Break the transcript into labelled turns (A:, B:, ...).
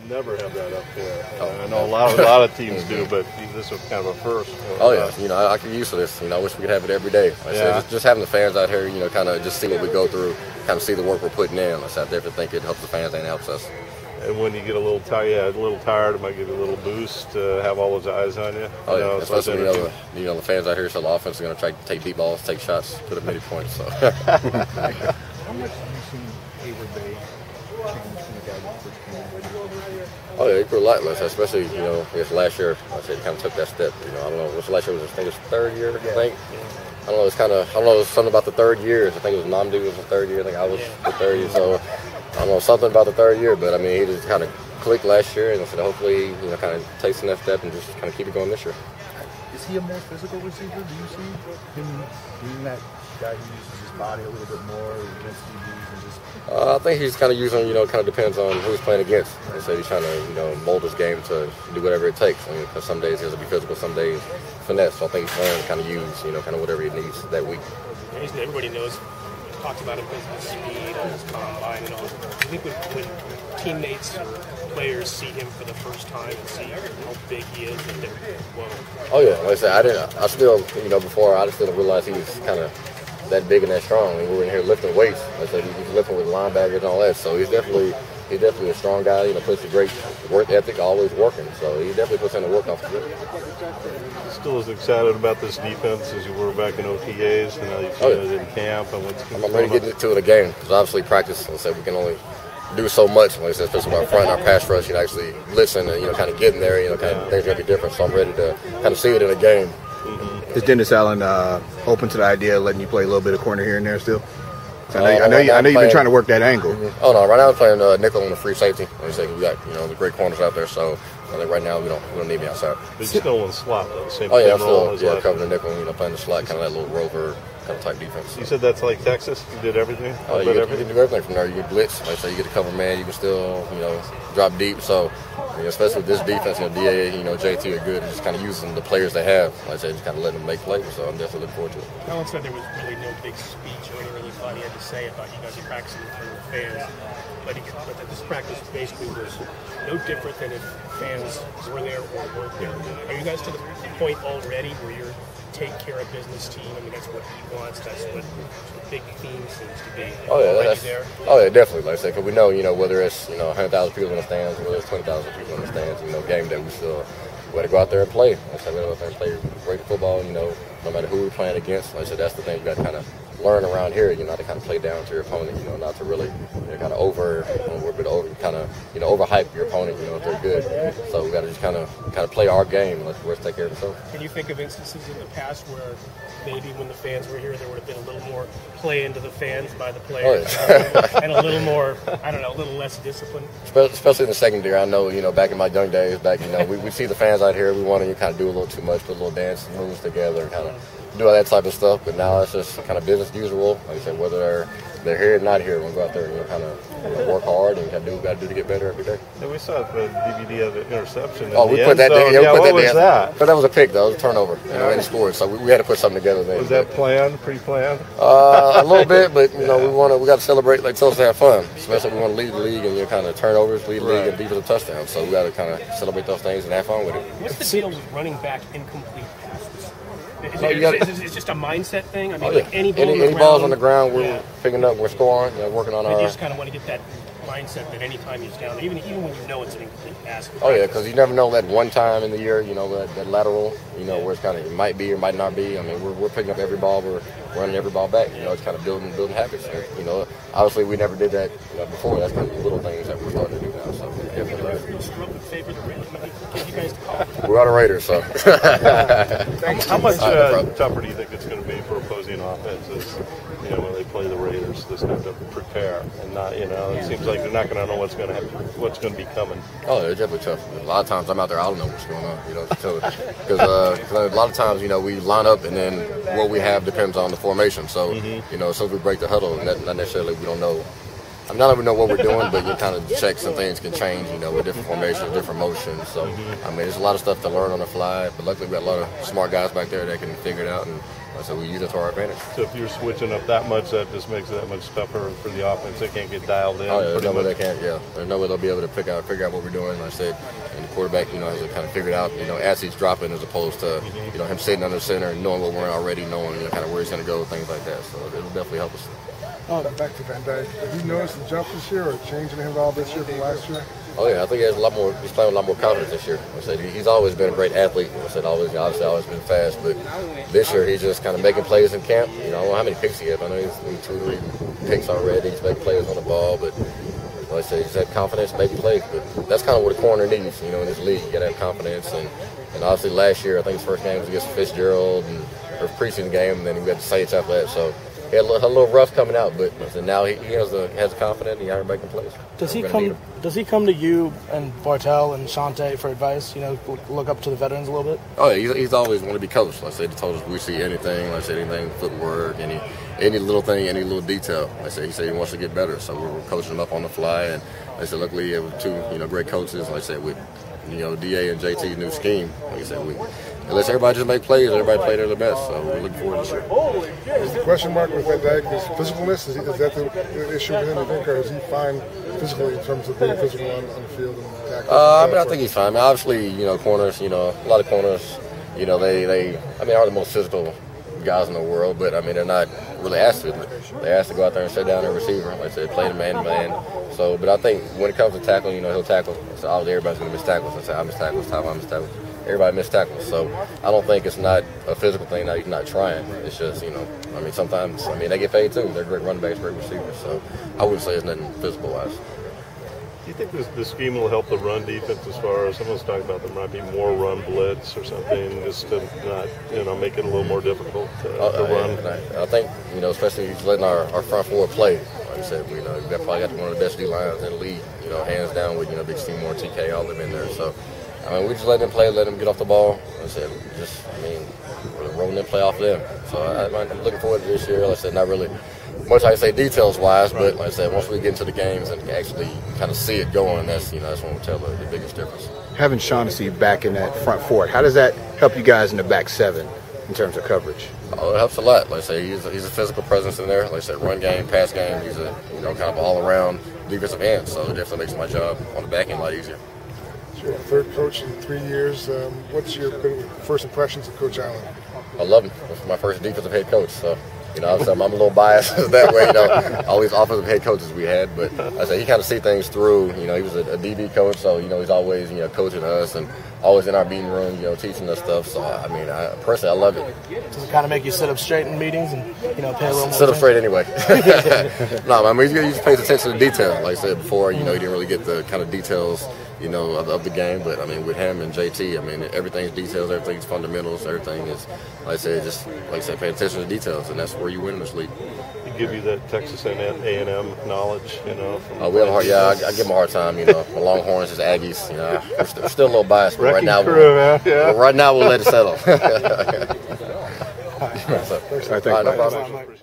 A: never have that up there. I know a lot of teams do, but this was kind of a first.
B: Oh yeah, I can use this. I wish we could have it every day. Like I said, just having the fans out here, kind of just see what we go through, kind of see the work we're putting in. I definitely think it helps the fans and it helps us.
A: And when you get a little tired, it might give you a little boost to have all those eyes on you.
B: Oh yeah, especially the fans out here. So the offense is going to try to take deep balls, take shots, put up many points. So.
C: How much have you seen Hayward Bay change from the guy that first came in?
B: Oh yeah, he grew a lot less, especially I guess last year. I said he kind of took that step. I don't know. What's last year? I think it was third year. I think. I don't know. It's kind of it was something about the third year. I think it was Namdi was the third year. I think I was the third year. So. I don't know, something about the third year, but I mean, he just kind of clicked last year, and I said hopefully, kind of takes the next step and just kind of keep it going this year.
C: Is he a more physical receiver? Do you see him being that guy who uses his body a little bit more against DBs and just?
B: I think he's kind of using, kind of depends on who he's playing against. I said he's trying to, mold his game to do whatever it takes. Because some days he has to be physical, some days finesse. So I think he's learning to kind of use, kind of whatever he needs that week.
D: Everybody knows. Talked about him because of his speed on his combine and all. I think when teammates or players see him for the first time and see how big he is, and they're, whoa.
B: Oh yeah, like I said, I still, before I just didn't realize he was kind of that big and that strong. We were in here lifting weights. Like I said, he's lifting with linebackers and all that. So he's definitely a strong guy. Puts a great work ethic, always working. So he definitely puts in the work off the field.
A: Still as excited about this defense as you were back in OTAs, and now you've seen it in camp. And
B: I'm ready to get into it again because obviously practice. Like I said, we can only do so much. Like I said, especially our front, our pass rush, actually listen and kind of get in there. Kind of things are gonna be different. So I'm ready to kind of see it in a game.
E: Is Dennis Allen open to the idea of letting you play a little bit of corner here and there still? I know you've been trying to work that angle.
B: Oh no, right now I'm playing nickel on the free safety. Like I say, we got the great corners out there, so I think right now we don't need me outside.
A: But you're still in the slot though. Same
B: oh yeah, I'm still covering the nickel. Playing the slot, kind of that little rover kind of type defense. So.
A: You said that's like Texas. You did everything.
B: Oh, you can do everything from there. You get blitz, like I say, you get a cover man. You can still drop deep. So especially with this defense, DA, JT are good at just kind of using the players they have. Like I say, just kind of letting them make plays. So I'm definitely looking forward to it.
D: Alan said there was really no big speech or anything he thought he had to say about you guys practicing in front of the fans. But this practice basically was no different than if fans were there or weren't there. Are you guys to the point already where you're take care of business team? I mean, that's what he wants. That's what the big theme seems to be.
B: Oh yeah, definitely. Like I said, because we know, whether it's 100,000 people in the stands, whether it's 20,000 people in the stands, game day, we got to go out there and play. Like I said, we go out there and play great football. No matter who we're playing against. Like I said, that's the thing you got to kind of learn around here. Not to kind of play down to your opponent. Not to really kind of overhype your opponent. If they're good. So we got to just kind of play our game and let the rest take care of themselves.
D: Can you think of instances in the past where maybe when the fans were here, there would have been a little more play into the fans by the players, and a little more, a little less discipline?
B: Especially in the secondary. I know, back in my young days, we see the fans out here. We want to kind of do a little too much, put a little dance moves together, and kind of do all that type of stuff. But now it's just kind of business as usual. Like I said, whether they're here or not here, we'll go out there and kind of work hard and kind of do what we got to do to get better every day.
A: Yeah, we saw the DVD of the interception.
B: Oh, we put that down.
A: Yeah, what was that?
B: But that was a pick, though. It was a turnover. And scored. So we had to put something together there.
A: Was that planned, pre-planned?
B: A little bit, but we got to celebrate, like tell us to have fun. Especially we want to lead the league and kind of turnovers, lead the league and defensive touchdowns. So we got to kind of celebrate those things and have fun with it.
D: What's the deal with running back incomplete passes? It's just a mindset thing. I mean, any
B: balls on the ground, we're picking up, we're scoring, working on our.
D: You just kind of want to get that mindset that anytime he's down, even when it's an incomplete pass.
B: Oh yeah, because you never know that one time in the year, that lateral, where it's kind of it might be or might not be. I mean, we're picking up every ball, we're running every ball back. It's kind of building habits. And, obviously we never did that before. That's kind of the little things that we're starting to do now. So we're on the Raiders, so.
A: How much tougher do you think it's going to be for opposing offenses? When they play the Raiders, this kind of prepare and not, it seems like they're not going to know what's going to be coming.
B: Oh, they're definitely tough. A lot of times I'm out there, I don't know what's going on, because a lot of times, we line up and then what we have depends on the formation. So, as soon as we break the huddle, not necessarily we don't know I mean, I don't even know what we're doing, but you kind of check some things can change, you know, with different formations, different motions. So, I mean, there's a lot of stuff to learn on the fly, but luckily we got a lot of smart guys back there that can figure it out, and so we use it to our advantage.
A: So if you're switching up that much, that just makes it that much tougher for the offense. They can't get dialed in.
B: Oh, yeah, there's no way they can't, yeah. There's no way they'll be able to figure out what we're doing, like I said. And the quarterback, you know, has to kind of figure it out, you know, as he's dropping as opposed to, you know, him sitting under center and knowing what we're already knowing, you know, kind of where he's going to go, things like that. So it'll definitely help us.
C: Back to Van Dyke. Have you noticed the jump this year or change in him at all this year from last year?
B: Oh yeah, I think he has a lot more. He's playing with a lot more confidence this year. I said he's always been a great athlete. I said obviously always been fast, but this year he's just kind of making plays in camp. You know, I don't know how many picks he has. I know he's 2 or 3 picks already. He's making plays on the ball, but like I said, he's had confidence making plays. But that's kind of what a corner needs, you know, in this league. You got to have confidence, and obviously last year I think his first game was against Fitzgerald and or preseason game, and then we got the Saints after that. So. He had a little rough coming out, but now he has confidence. He out here making plays.
F: Does he come to you and Bartel and Shante for advice? You know, look up to the veterans a little bit.
B: Oh yeah, he's always want to be coached. Like I said, he told us we see anything. Like I said, anything, footwork, any little thing, any little detail. Like I said, he said he wants to get better, so we're coaching him up on the fly. And like I said, luckily, we have 2 great coaches. Like I said, with DA and JT's new scheme. Like I said, unless everybody just make plays, everybody play their best. So we're looking forward to this.
C: Is the question mark with Van Dyke is physicalness? Is that the issue with him, I think, or is he fine physically in terms of being physical on the field and tackling?
B: I mean, I think he's fine. I mean, obviously, corners, a lot of corners, they are the most physical guys in the world, but I mean, they're not really asked to. They're asked to go out there and sit down their receiver. Like I said, play the man-to-man. So, but I think when it comes to tackling, he'll tackle. So obviously everybody's going to miss tackles. I say, I miss tackles, I miss tackles. Everybody missed tackles, so I don't think it's not a physical thing that he's not trying. It's just, sometimes, they get paid too. They're great running backs, great receivers, so I wouldn't say it's nothing physical-wise.
A: Do you think the scheme will help the run defense as far as someone's talking about there might be more run blitz or something just to not, make it a little more difficult to run?
B: I think, especially letting our front four play. Like I said, we've probably got one of the best D-lines in the league, hands down with, Big Seymour, TK, all of them in there, so. We just let them play, let them get off the ball. Like I said, we're rolling them play off them. So I'm looking forward to this year. Like I said, not really much I say details-wise, but like I said, once we get into the games and actually kind of see it going, that's when we'll tell the biggest difference.
E: Having Shaughnessy back in that front four, how does that help you guys in the back seven in terms of coverage?
B: Oh, it helps a lot. Like I say, he's a physical presence in there. Like I said, run game, pass game. He's a kind of all-around defensive end. So it definitely makes my job on the back end a lot easier.
C: You're the third coach in 3 years. What's your first impressions of Coach Allen?
B: I love him. This is my first defensive head coach, so obviously I'm a little biased that way. All these offensive head coaches we had, but I say he kind of see things through. He was a DB coach, so he's always coaching us and always in our meeting room, teaching us stuff. So I personally I love it.
F: Does it kind of make you sit up straight in meetings and pay a little more?
B: Sit up straight anyway. No, he just pays attention to detail. Like I said before, he didn't really get the kind of details. Of the game, but with him and JT, everything's details, everything's fundamentals, everything is, pay attention to details, and that's where you win in this league.
A: He give you that Texas A&M knowledge,
B: we have a hard, I give him a hard time, the Longhorns is Aggies, we're still a little biased, but right now, right now we'll let it settle.
E: All right, thanks.
B: No problem.